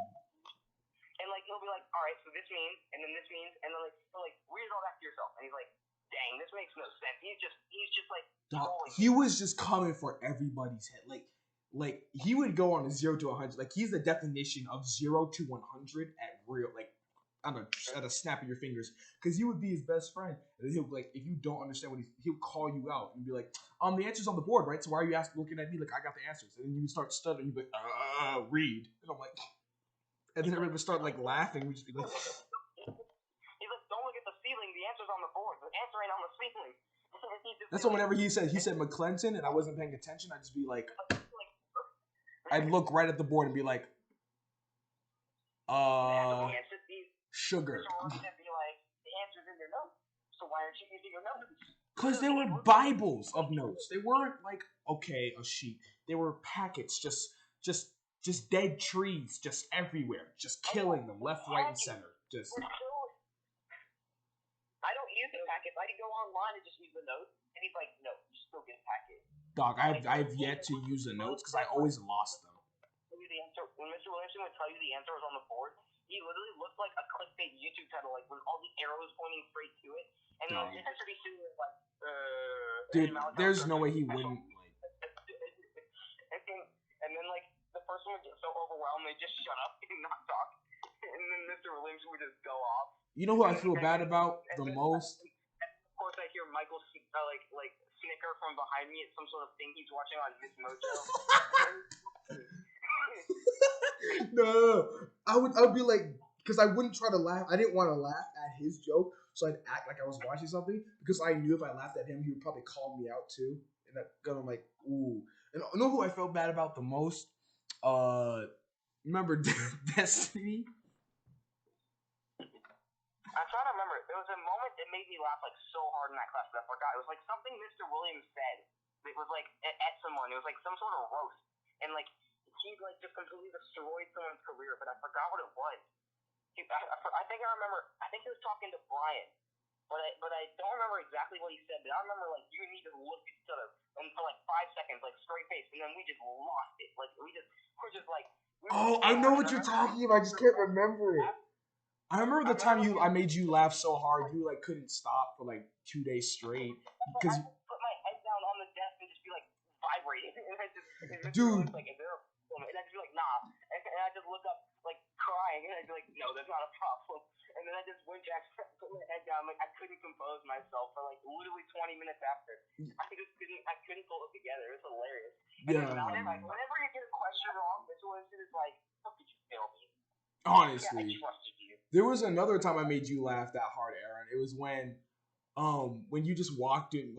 And like he'll be like, all right, so this means, and then this means, and then like read it all back to yourself. And he's like, dang, this makes no sense. He's just like. Dog, he was just coming for everybody's head. Like he would go on a 0 to 100. Like he's the definition of 0 to 100 at real. Like at a snap of your fingers, because you would be his best friend. And he'll like, if you don't understand he'll call you out and be like, the answer's on the board, right? So why are you looking at me like I got the answers? And then you start stuttering, you be like, read. And I'm like, and then everybody would start like laughing. We'd just be like, he's like, don't look at the ceiling. The answer's on the board. The answer ain't on the ceiling. That's what whenever he said McClinton and I wasn't paying attention, I'd just be like, I'd look right at the board and be like, sugar. The answer's in your notes. So why aren't you using your notes? Because they were Bibles of notes. They weren't like, okay, a sheet. They were packets, just dead trees, just everywhere, just killing them left, right, and center. Just. I don't use the packets. I can go online and just use the notes. And he's like, no, you still get a packet. Dog, I've yet to use the notes because I always lost them. When Mr. Williamson would tell you the answer was on the board, he literally looked like a clickbait YouTube title, like with all the arrows pointing straight to it. And then the answer pretty soon was like, dude, there's no way he wouldn't like. and then like the person would get so overwhelmed they just shut up and not talk, and then Mr. Williamson would just go off. You know who I feel bad about the most? Of course, I hear Michael like snicker from behind me at some sort of thing he's watching on Miss Mojo. No, I would be like, because I wouldn't try to laugh. I didn't want to laugh at his joke, so I'd act like I was watching something because I knew if I laughed at him, he would probably call me out too. And I'm like, ooh. And you know who I felt bad about the most? Remember Destiny? I'm trying to remember. There was a moment that made me laugh like so hard in that class that I forgot. It was like something Mr. Williams said. It was like at someone. It was like some sort of roast, and like he like just completely destroyed someone's career. But I forgot what it was. I think I remember. I think he was talking to Brian, but I don't remember exactly what he said. But I remember like you and me just looked at each other and for like 5 seconds, like straight face, and then we just lost it. Like we're just like. Oh, I know what you're talking about. I just can't remember it. I remember the time I made you laugh so hard you like couldn't stop for like 2 days straight because I put my head down on the desk and just be like vibrating, and I just dude. Like, is there a problem? And I'd be like, nah, and I just look up like crying, and I'd be like, no, that's not a problem. And then I just went back, put my head down, like I couldn't compose myself for like literally 20 minutes after. I couldn't pull it together. It was hilarious. Yeah. And then, whenever you get a question wrong, Mr. Winston is like, how could you fail me? Honestly. Yeah, I trusted you. There was another time I made you laugh that hard, Aaron. It was when you just walked in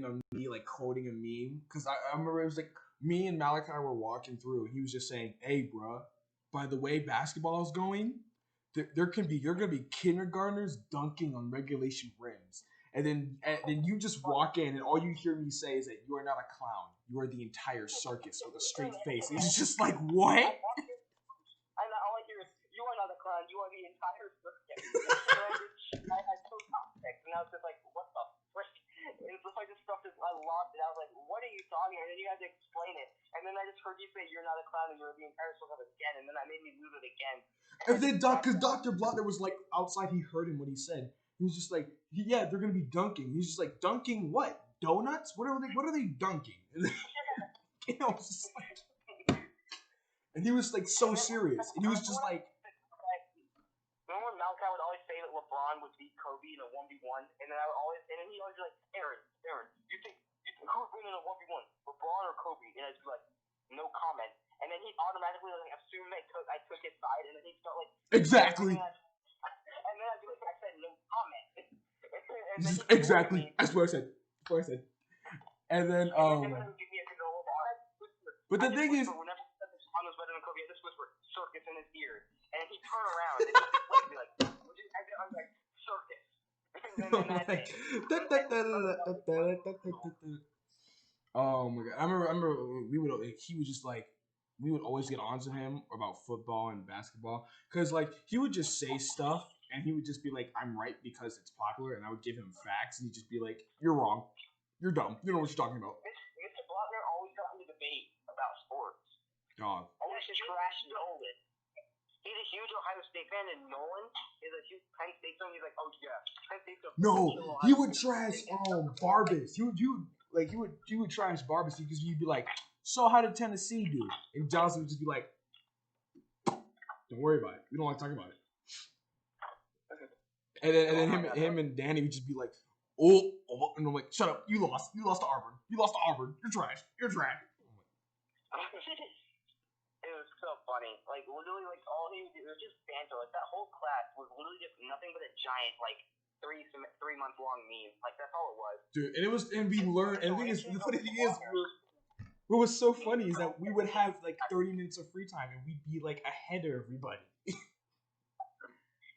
on me like quoting a meme. Because I remember it was like me and Malachi were walking through. He was just saying, "Hey, bruh, by the way basketball is going, there gonna be kindergartners dunking on regulation rims." And then you just walk in and all you hear me say is that you are not a clown. You are the entire circus with a straight face. And it's just like, what? You are not a clown. You are the entire circuit. I had no context, and I was just like, "What the frick?" And it's just like this stuff. I lost it. I was like, "What are you talking about?" And then you had to explain it, and then I just heard you say, "You're not a clown, and you're the entire circuit again," and then that made me lose it again. And then because Dr. Blotter was like outside, he heard him what he said. He was just like, "Yeah, they're gonna be dunking." He's just like, "Dunking what? Donuts? What are they dunking?" And then, you know, just like, and he was like so serious, and he was just like. Remember when Malachi would always say that LeBron would beat Kobe in a 1v1, and then and then he'd always be like, Aaron, you think who's winning a 1v1, LeBron or Kobe? And I'd be like, no comment. And then he'd automatically like assume I took his side, and then he'd start like exactly. And then I'd be like, I said no comment. Exactly. That's what I said. And then but the thing is. I just whispered circus in his ear, and he'd turn around and he'd just be like, I was like, circus. Oh my god! I remember we would always get onto him about football and basketball because like he would just say stuff and he would just be like, "I'm right because it's popular," and I would give him facts and he'd just be like, "You're wrong. You're dumb. You don't know what you're talking about." Mr. Blottner always got into debate about sports. Dog. Always trash Nolan. He's a huge Ohio State fan, and Nolan is a huge Penn State fan. He's like, "Oh yeah, Penn State's a." No, he would trash Barbas. He would trash Barbas because you'd be like, "So how did Tennessee do?" And Johnson would just be like, "Don't worry about it. We don't like talking about it." then him and Danny would just be like, oh, and I'm like, shut up, you lost to Auburn, you're trash. It was so funny. Like, literally, like, all he would do, it was just banter. Like, that whole class was literally just nothing but a giant, like, 3-month long meme. Like, that's all it was. Dude, and we learned, and the funny thing is, what was so funny is that we would have, like, 30 minutes of free time, and we'd be, like, ahead of everybody.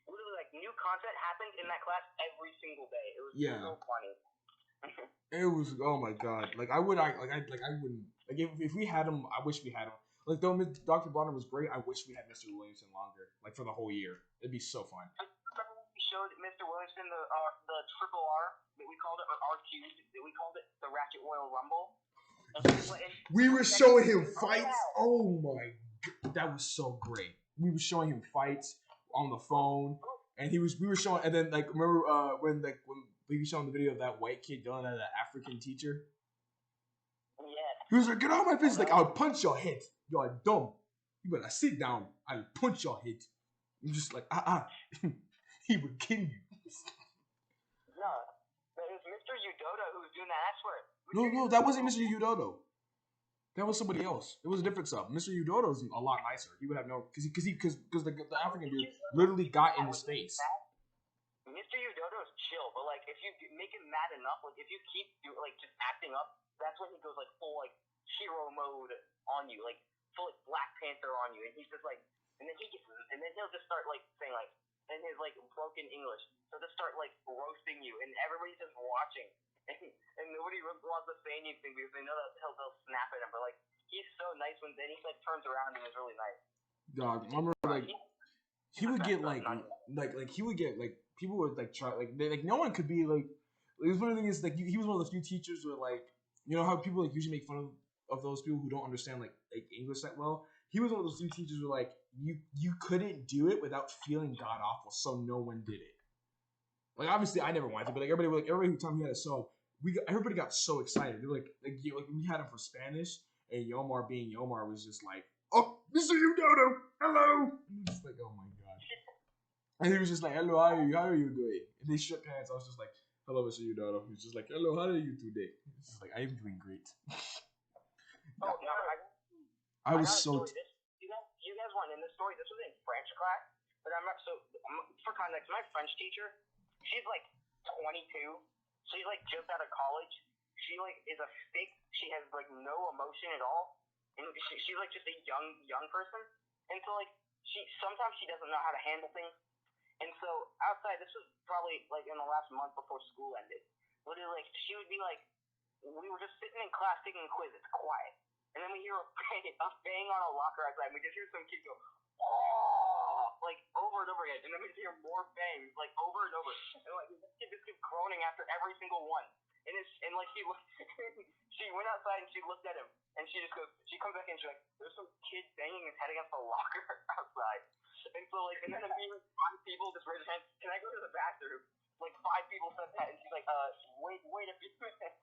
Literally, like, new content happened in that class every single day. It was so funny. It was, oh my god. Like, I wouldn't, like, if we had him, I wish we had him. Like, though Dr. Bonner was great, I wish we had Mr. Williamson longer, like, for the whole year. It'd be so fun. Remember when we showed Mr. Williamson the triple R that we called it, or R-Cubed, that we called it, the Ratchet Royal Rumble? We were showing him fights. Oh my god, that was so great. We were showing him fights on the phone, and we were showing, and then, like, remember when we were showing the video of that white kid yelling at an African teacher? Yeah. He was like, get out of my face. He's like, I'll punch your head. You're dumb. You better sit down. I'll punch your head. I'm just like, he would kill you. No, it was Mr. Udodo who was doing that. I swear. No, that wasn't Mr. Udodo. That was somebody else. It was a different sub. Mr. Udodo's a lot nicer. He would have no, because the African dude literally got in his face. Mr. Udodo's chill, but like if you make him mad enough, like if you keep like just acting up, that's when he goes like full like hero mode on you, like full like Black Panther on you, and he's just like, and then he'll just start like saying like in his like broken English, he'll just start like roasting you, and everybody's just watching, and nobody wants to say anything because they know that they'll snap at him, but like he's so nice when then he like turns around and is really nice. Dog, I remember like he would get like he would get like people would like try like no one could be like. It was one of the things like he was one of the few teachers where like, you know how people like usually make fun of those people who don't understand like English that well. He was one of those few teachers where like you couldn't do it without feeling god awful, so no one did it. Like obviously I never wanted to, but like everybody who told me he had a sub, everybody got so excited. They were like we had him for Spanish, and Yomar being Yomar was just like, oh, Mr. Udodo, hello. And just like, oh my god. And he was just like, hello, how are you doing? And they shook hands. I was just like, hello, Mr. Udodo. He's just like, hello, how are you today? It's just like, I am doing great. Oh, no, I was so. You guys weren't in this story. This was in French class, but for context, my French teacher, she's like 22. She's like just out of college. She like is a stick. She has like no emotion at all, and she's like just a young person. And so like sometimes she doesn't know how to handle things. And so outside, this was probably like in the last month before school ended. Literally, like she would be like, we were just sitting in class taking a quiz. It's quiet, and then we hear a bang on a locker outside. And we just hear some kid go, oh, like over and over again, and then we hear more bangs like over and over. And like this kid just keeps groaning after every single one. And like she went outside and she looked at him, and she comes back and she's like, there's some kid banging his head against the locker outside. And so like, and then immediately 5 people just raised their hands, can I go to the bathroom? Like 5 people said that, and she's like, wait a few minutes.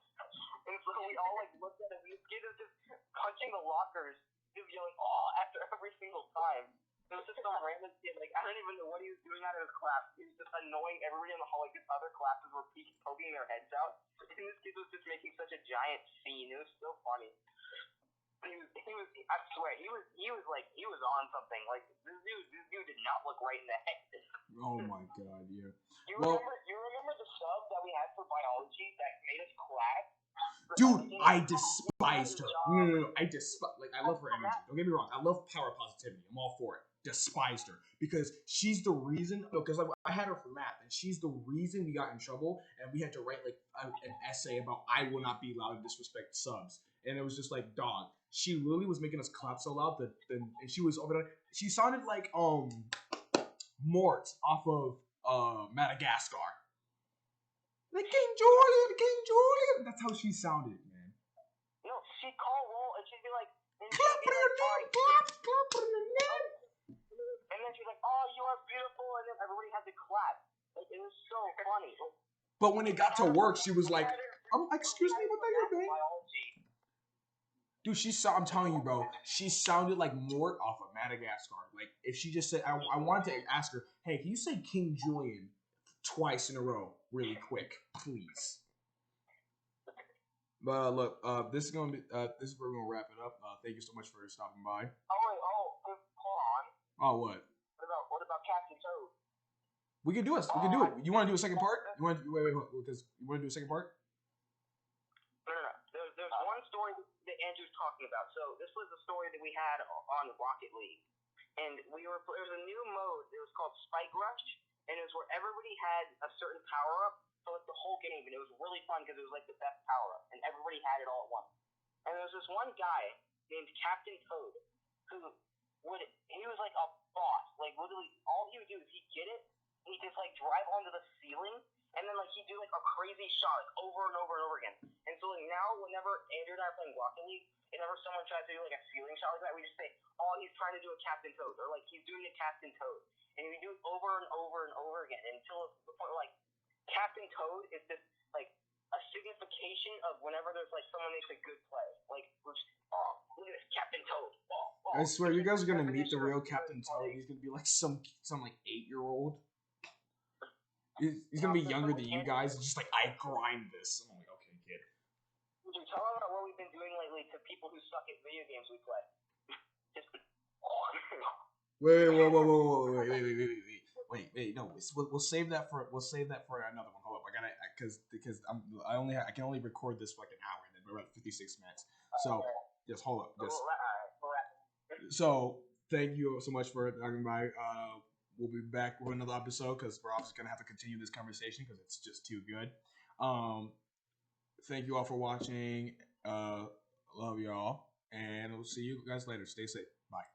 And so we all like looked at him, and this kid is just punching the lockers, just yelling, oh, after every single time. It was just some random kid, like, I don't even know what he was doing out of his class. He was just annoying everybody in the hall, like, his other classes were poking their heads out. And this kid was just making such a giant scene. It was so funny. He was, I swear, he was on something. Like, this dude did not look right in the head. Oh my god, yeah. You remember the sub that we had for biology that made us clap? Dude, I despised her. No. I love her energy. Don't get me wrong. I love power positivity. I'm all for it. Despised her because she's the reason. Because like I had her for math, and she's the reason we got in trouble, and we had to write like an essay about I will not be allowed to disrespect subs. And it was just like, dog. She literally was making us clap so loud that and she was over there. She sounded like Mort off of Madagascar. Like King Julian. That's how she sounded, man. No, she'd call roll and she'd be like, clap on your name, clap on your name. And then she's like, oh, you are beautiful, and then everybody had to clap. Like, it was so funny. But when it got to work, she was like, excuse me, what are you doing? Dude, I'm telling you, bro, she sounded like Mort off of Madagascar. Like, if she just said, I wanted to ask her, hey, can you say King Julian twice in a row, really quick, please. But look, this is where we're gonna wrap it up. Thank you so much for stopping by. Hold on. Oh, what? What about Captain Toad? We can do it. We can do it. You want to do a second part? You want wait, because you want to do a second part? No. There's one story that Andrew's talking about. So this was the story that we had on Rocket League, and there was a new mode. It was called Spike Rush, and it was where everybody had a certain power up. So like the whole game, and it was really fun because it was like the best power up, and everybody had it all at once. And there was this one guy named Captain Toad who he was like a boss. Like literally, all he would do is he'd get it, and he'd just like drive onto the ceiling, and then like he'd do like a crazy shot like over and over and over again. And so like now, whenever Andrew and I are playing Rocket League, whenever someone tries to do like a ceiling shot like that, we just say, "Oh, he's trying to do a Captain Toad," or like he's doing a Captain Toad, and we do it over and over and over again until the point where like Captain Toad is just like a signification of whenever there's like someone makes a good play. Like, look at this Captain Toad. I swear, you guys are gonna meet the real Captain Toad. He's gonna be like some like 8-year-old. He's gonna be younger than you guys. It's just like, I grind this. I'm like, okay, kid. Dude, tell them about what we've been doing lately to people who suck at video games we play. Just Wait, no, we'll save that for another one. Hold up, I can only record this for like an hour, and then we're at 56 minutes. So just hold up. So thank you so much for talking by. We'll be back with another episode because we're obviously gonna have to continue this conversation because it's just too good. Thank you all for watching. Love y'all, and we'll see you guys later. Stay safe. Bye.